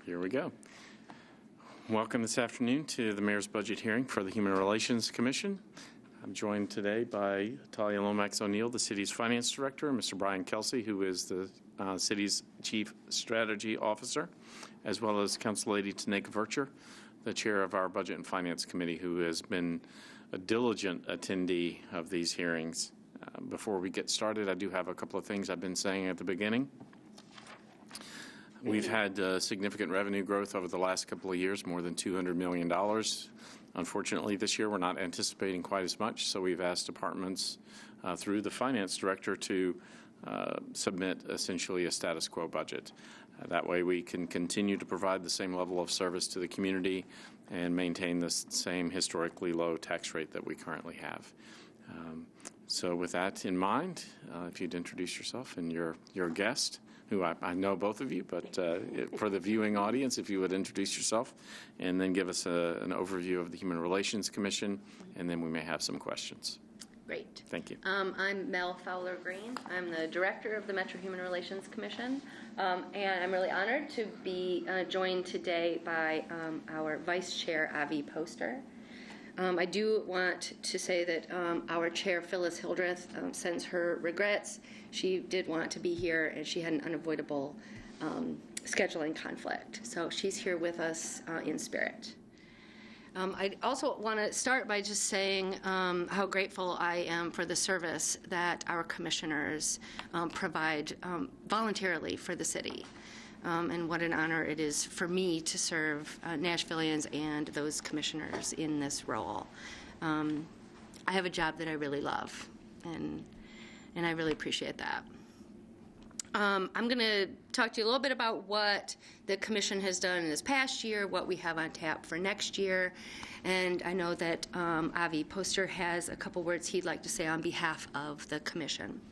Here we go. Welcome this afternoon to the Mayor's Budget Hearing for the Human Relations Commission. I'm joined today by Talia Lomax O'Neill, the city's finance director, and Mr. Brian Kelsey, who is the city's chief strategy officer, as well as Council Lady Tanika Vercher, the chair of our Budget and Finance Committee, who has been a diligent attendee of these hearings. Before we get started, I do have a couple of things I've been saying at the beginning. We've had significant revenue growth over the last couple of years, more than $200 million. Unfortunately, this year we're not anticipating quite as much, so we've asked departments through the finance director to submit essentially a status quo budget. That way we can continue to provide the same level of service to the community and maintain the same historically low tax rate that we currently have. So with that in mind, if you'd introduce yourself and your guest, who I know both of you, but for the viewing audience, if you would introduce yourself and then give us an overview of the Human Relations Commission, and then we may have some questions. Great. Thank you. I'm Mel Fowler-Green. I'm the director of the Metro Human Relations Commission, and I'm really honored to be joined today by our vice chair, Avi Poster. I do want to say that our chair, Phyllis Hildreth, sends her regrets. She did want to be here, and she had an unavoidable scheduling conflict. So she's here with us in spirit. I also want to start by just saying how grateful I am for the service that our commissioners provide voluntarily for the city. And what an honor it is for me to serve Nashvillians and those commissioners in this role. I have a job that I really love, and I really appreciate that. I'm going to talk to you a little bit about what the Commission has done in this past year, what we have on tap for next year, and I know that Avi Poster has a couple words he'd like to say on behalf of the Commission.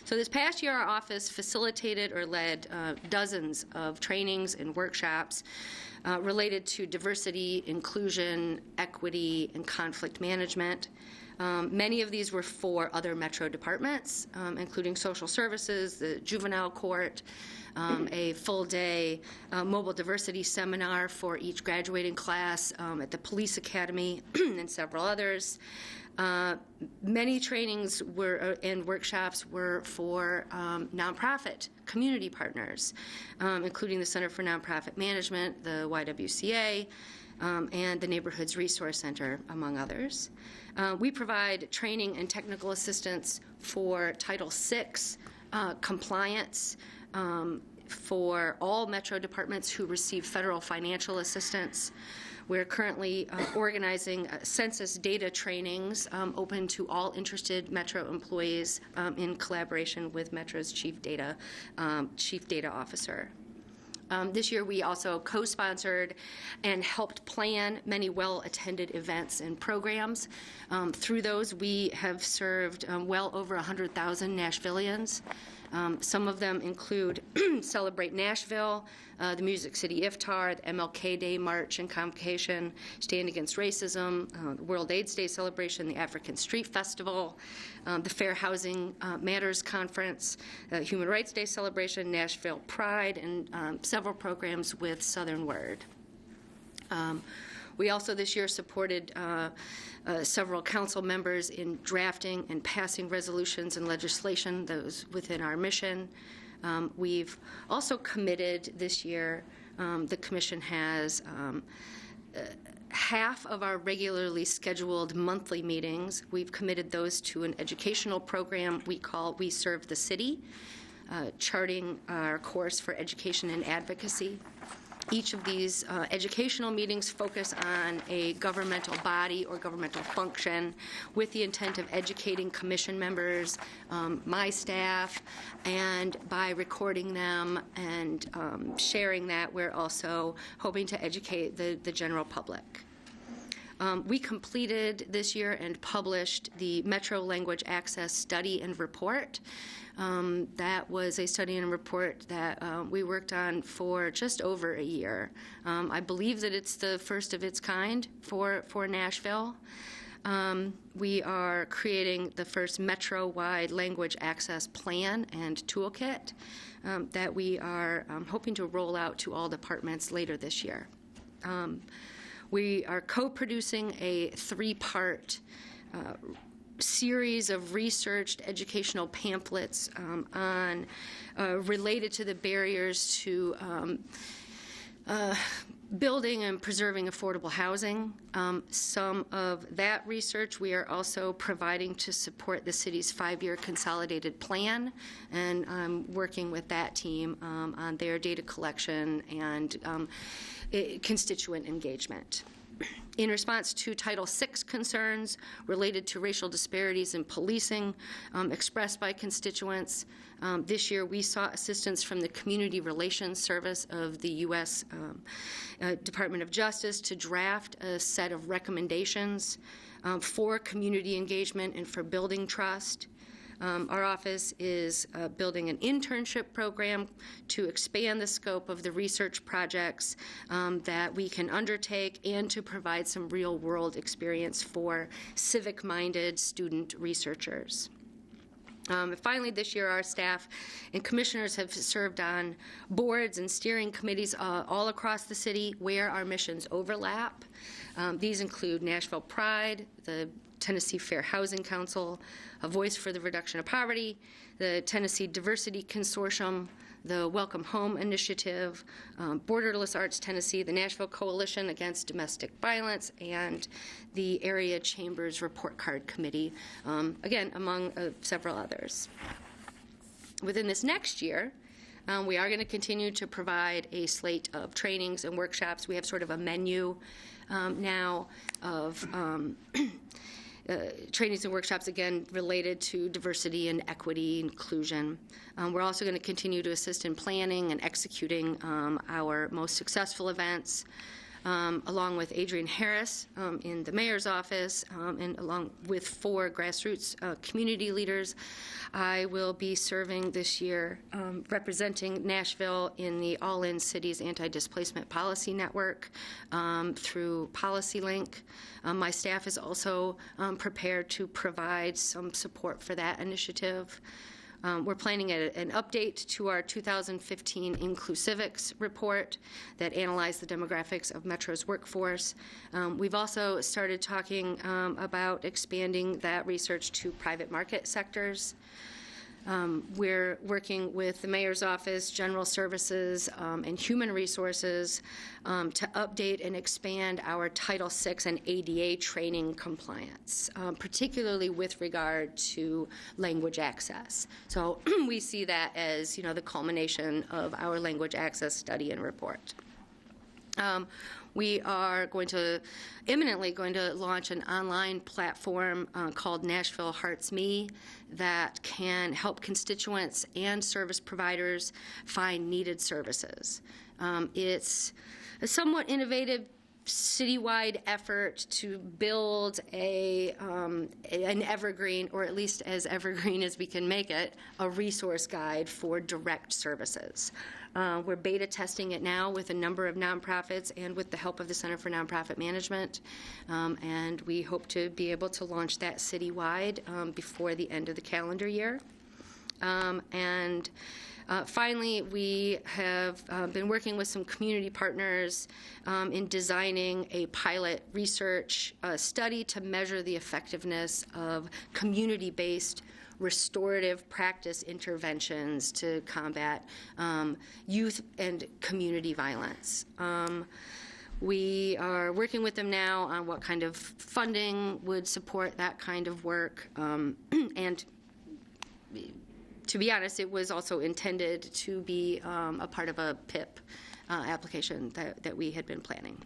So this past year, our office facilitated or led dozens of trainings and workshops related to diversity, inclusion, equity, and conflict management. Many of these were for other Metro departments, including social services, the juvenile court, a full-day mobile diversity seminar for each graduating class at the police academy, and several others. Many trainings were and workshops were for nonprofit community partners, including the Center for Nonprofit Management, the YWCA, and the Neighborhoods Resource Center, among others. We provide training and technical assistance for Title VI compliance for all Metro departments who receive federal financial assistance. We're currently organizing census data trainings open to all interested Metro employees in collaboration with Metro's chief data officer. This year we also co-sponsored and helped plan many well-attended events and programs. Through those we have served well over 100,000 Nashvillians. Some of them include Celebrate Nashville, the Music City Iftar, the MLK Day March and Convocation, Stand Against Racism, the World AIDS Day Celebration, the African Street Festival, the Fair Housing Matters Conference, Human Rights Day Celebration, Nashville Pride, and several programs with Southern Word. We also this year supported several council members in drafting and passing resolutions and legislation, those within our mission. We've also committed this year, the Commission has half of our regularly scheduled monthly meetings. We've committed those to an educational program we call We Serve the City, charting our course for education and advocacy. Each of these educational meetings focus on a governmental body or governmental function with the intent of educating commission members, my staff, and by recording them and sharing that, we're also hoping to educate the general public. We completed this year and published the Metro Language Access Study and Report. That was a study and report that we worked on for just over a year. I believe that it's the first of its kind for Nashville. We are creating the first Metro-wide language access plan and toolkit that we are hoping to roll out to all departments later this year. We are co-producing a 3-part series of researched educational pamphlets related to the barriers to building and preserving affordable housing. Some of that research we are also providing to support the city's 5-year consolidated plan, and I'm working with that team on their data collection and constituent engagement. In response to Title VI concerns related to racial disparities in policing expressed by constituents, this year we sought assistance from the Community Relations Service of the U.S. Department of Justice to draft a set of recommendations for community engagement and for building trust. Our office is building an internship program to expand the scope of the research projects that we can undertake and to provide some real-world experience for civic-minded student researchers. Finally, this year, our staff and commissioners have served on boards and steering committees all across the city where our missions overlap. These include Nashville Pride, the Tennessee Fair Housing Council, A Voice for the Reduction of Poverty, the Tennessee Diversity Consortium, the Welcome Home Initiative, Borderless Arts Tennessee, the Nashville Coalition Against Domestic Violence, and the Area Chambers Report Card Committee, again, among several others. Within this next year, we are going to continue to provide a slate of trainings and workshops. We have sort of a menu now of trainings and workshops, again, related to diversity and equity, inclusion. We're also going to continue to assist in planning and executing our most successful events, along with Adrienne Harris in the mayor's office, and along with 4 grassroots community leaders. I will be serving this year representing Nashville in the All In Cities Anti-Displacement Policy Network through PolicyLink. My staff is also prepared to provide some support for that initiative. We're planning an update to our 2015 Inclusivics report that analyzed the demographics of Metro's workforce. We've also started talking about expanding that research to private market sectors. We're working with the Mayor's Office, General Services, and Human Resources to update and expand our Title VI and ADA training compliance, particularly with regard to language access. So we see that as, the culmination of our language access study and report. We are imminently going to launch an online platform called Nashville Hearts Me that can help constituents and service providers find needed services. It's a somewhat innovative citywide effort to build an evergreen, or at least as evergreen as we can make it, a resource guide for direct services. We're beta testing it now with a number of nonprofits and with the help of the Center for Nonprofit Management, and we hope to be able to launch that citywide before the end of the calendar year. Finally, we have been working with some community partners in designing a pilot research study to measure the effectiveness of community-based restorative practice interventions to combat youth and community violence. We are working with them now on what kind of funding would support that kind of work, and to be honest, it was also intended to be a part of a PIP application that we had been planning.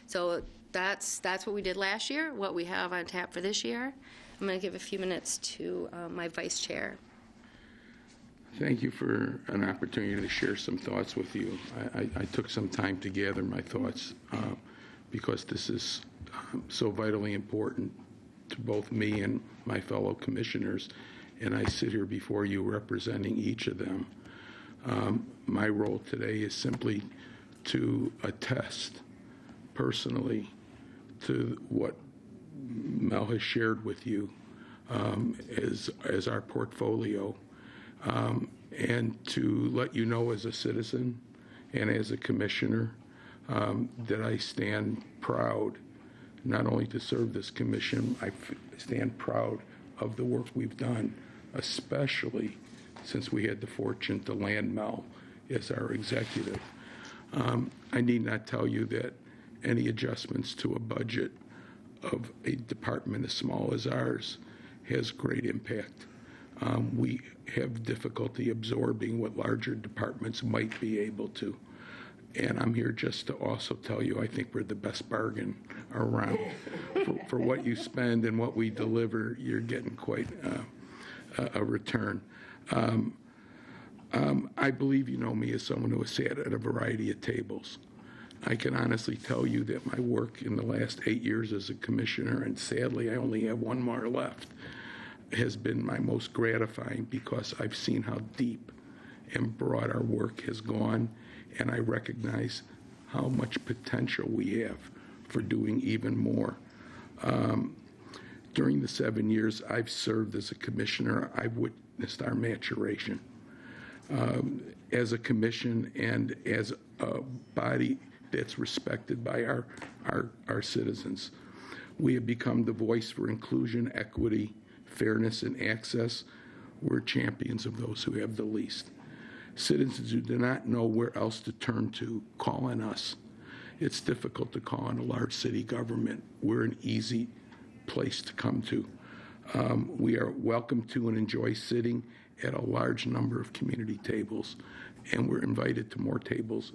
So that's what we did last year, what we have on tap for this year. I'm going to give a few minutes to my vice chair. Thank you for an opportunity to share some thoughts with you. I took some time to gather my thoughts because this is so vitally important to both me and my fellow commissioners, and I sit here before you representing each of them. My role today is simply to attest personally to what Mel has shared with you as our portfolio, and to let you know as a citizen and as a commissioner that I stand proud not only to serve this commission, I stand proud of the work we've done, especially since we had the fortune to land Mel as our executive. I need not tell you that any adjustments to a budget of a department as small as ours has great impact. We have difficulty absorbing what larger departments might be able to. And I'm here just to also tell you I think we're the best bargain around. For what you spend and what we deliver, you're getting quite a return. I believe you know me as someone who has sat at a variety of tables. I can honestly tell you that my work in the last 8 years as a commissioner, and sadly I only have one more left, has been my most gratifying because I've seen how deep and broad our work has gone, and I recognize how much potential we have for doing even more. During the 7 years I've served as a commissioner, I've witnessed our maturation. As a commission and as a body that's respected by our citizens. We have become the voice for inclusion, equity, fairness, and access. We're champions of those who have the least. Citizens who do not know where else to turn to call on us. It's difficult to call on a large city government. We're an easy place to come to. We are welcome to and enjoy sitting at a large number of community tables, and we're invited to more tables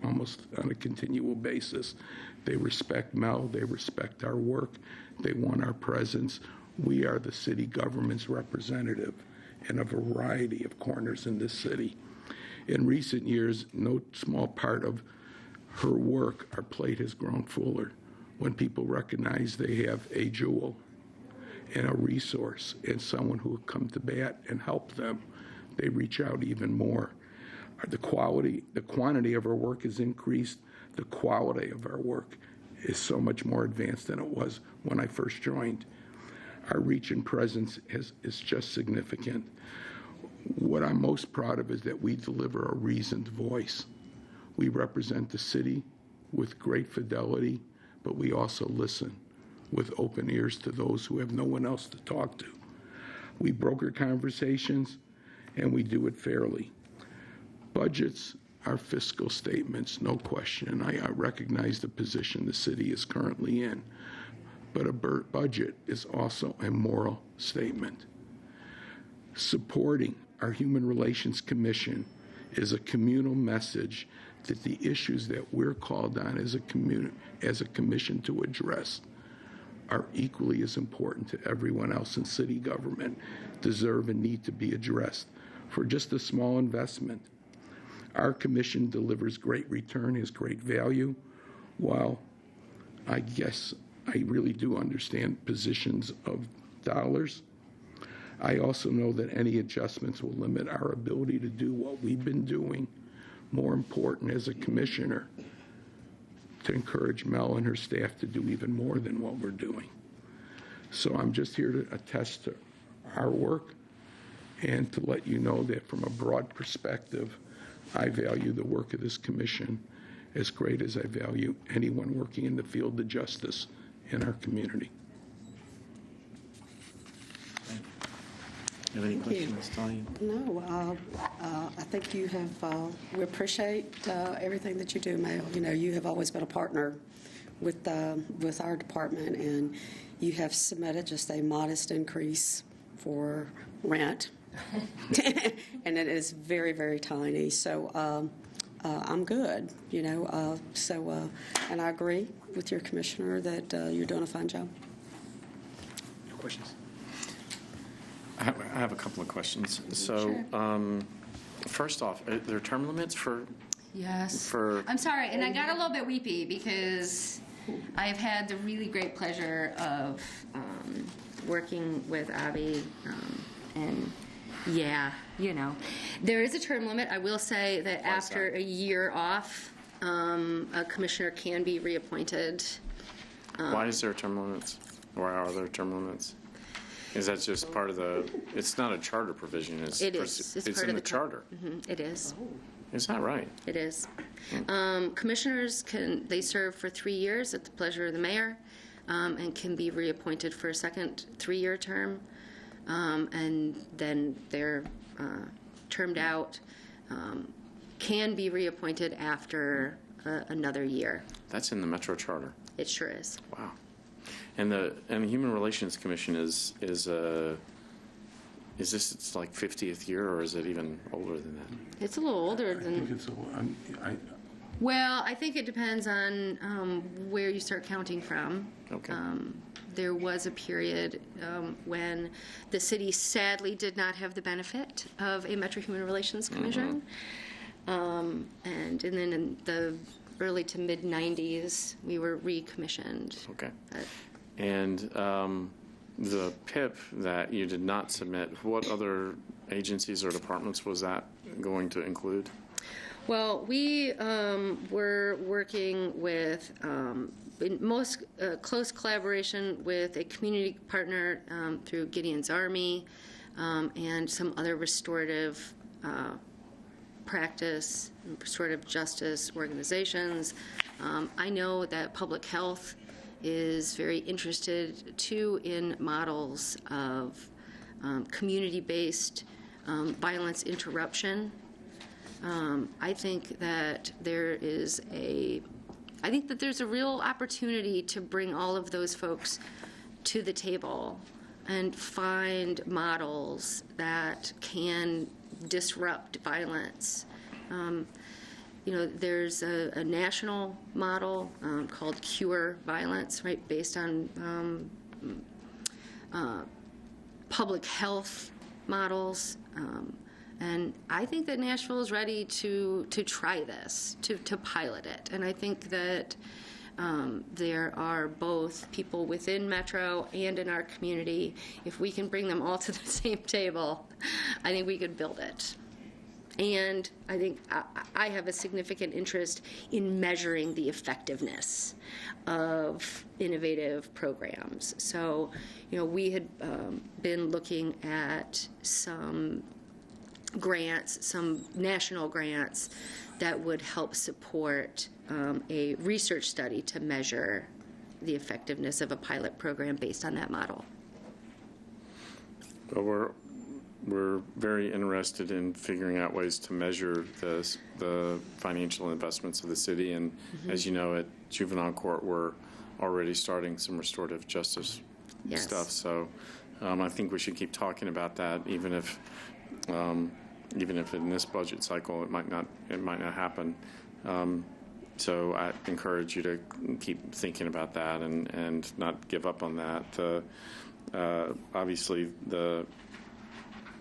almost on a continual basis. They respect Mel, they respect our work, they want our presence. We are the city government's representative in a variety of corners in this city. In recent years, no small part of her work, our plate has grown fuller when people recognize they have a jewel and a resource and someone who will come to bat and help them. They reach out even more. The quantity of our work has increased. The quality of our work is so much more advanced than it was when I first joined. Our reach and presence is just significant. What I'm most proud of is that we deliver a reasoned voice. We represent the city with great fidelity, but we also listen with open ears to those who have no one else to talk to. We broker conversations, and we do it fairly. Budgets are fiscal statements, no question. I recognize the position the city is currently in, but a budget is also a moral statement. Supporting our Human Relations Commission is a communal message that the issues that we're called on as a commission to address are equally as important to everyone else in city government, deserve and need to be addressed for just a small investment. Our commission delivers great return, has great value, while I guess I really do understand positions of dollars. I also know that any adjustments will limit our ability to do what we've been doing. More important, as a commissioner, to encourage Mel and her staff to do even more than what we're doing. So I'm just here to attest to our work and to let you know that from a broad perspective, I value the work of this commission as great as I value anyone working in the field of justice in our community. You have any questions, Tanya? No, I think you have, we appreciate everything that you do, Mel. You know, you have always been a partner with our department, and you have submitted just a modest increase for rent, and it is very, very tiny. So I'm good, you know. And I agree with your commissioner that you're doing a fine job. No questions? I have a couple of questions. So, Sure. First off, are there term limits for? Yes. For I'm sorry, and I got a little bit weepy because I've had the really great pleasure of Working with Abby, and yeah, you know, there is a term limit. I will say that Why is after that? a year off, a commissioner can be reappointed. Why is there term limits? Why are there term limits? Is that just part of the, it's not a charter provision, it's. It is. It's part in of the the charter. It is. Is that right? It is. Commissioners they serve for 3 years at the pleasure of the mayor, and can be reappointed for a second 3-year term, and then they're termed out, can be reappointed after another year. That's in the Metro Charter. It sure is. Wow. And the Human Relations Commission is this its like 50th year, or is it even older than that? It's a little older I think than. it's a, Well, I think it depends on where you start counting from. Okay. There was a period when the city sadly did not have the benefit of a Metro Human Relations Commission. And then in the early to mid 90s, we were recommissioned. Okay. And the PIP that you did not submit, what other agencies or departments was that going to include? Well, we were working with, in most close collaboration with a community partner through Gideon's Army and some other restorative practice, restorative justice organizations. I know that public health is very interested, too, in models of community-based violence interruption. I think that there's a real opportunity to bring all of those folks to the table and find models that can disrupt violence. There's a national model called Cure Violence, right, based on public health models. And I think that Nashville is ready to try this, to pilot it. And I think that there are both people within Metro and in our community. If we can bring them all to the same table, I think we could build it. And I think I have a significant interest in measuring the effectiveness of innovative programs. So, we had been looking at some grants, some national grants that would help support a research study to measure the effectiveness of a pilot program based on that model. Well, we're very interested in figuring out ways to measure the financial investments of the city. And as you know, at juvenile court, we're already starting some restorative justice stuff. So I think we should keep talking about that, even if in this budget cycle it might not happen. So I encourage you to keep thinking about that and not give up on that. Obviously,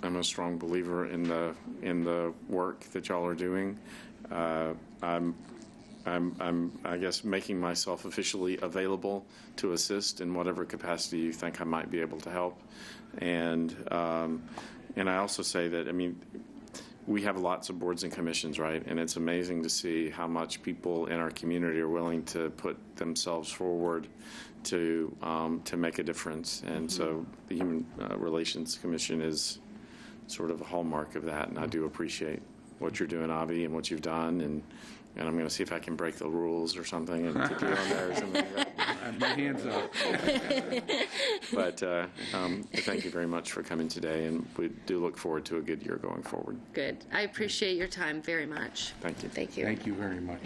I'm a strong believer in the work that y'all are doing. I'm I guess making myself officially available to assist in whatever capacity you think I might be able to help. And I also say that, I mean, we have lots of boards and commissions, right? And it's amazing to see how much people in our community are willing to put themselves forward to make a difference. And so the Human Relations Commission is sort of a hallmark of that. And I do appreciate what you're doing, Avi, and what you've done. And I'm going to see if I can break the rules or something and put you on there or something like that. My hands up. But thank you very much for coming today, and we do look forward to a good year going forward. Good. I appreciate your time very much. Thank you. Thank you. Thank you very much.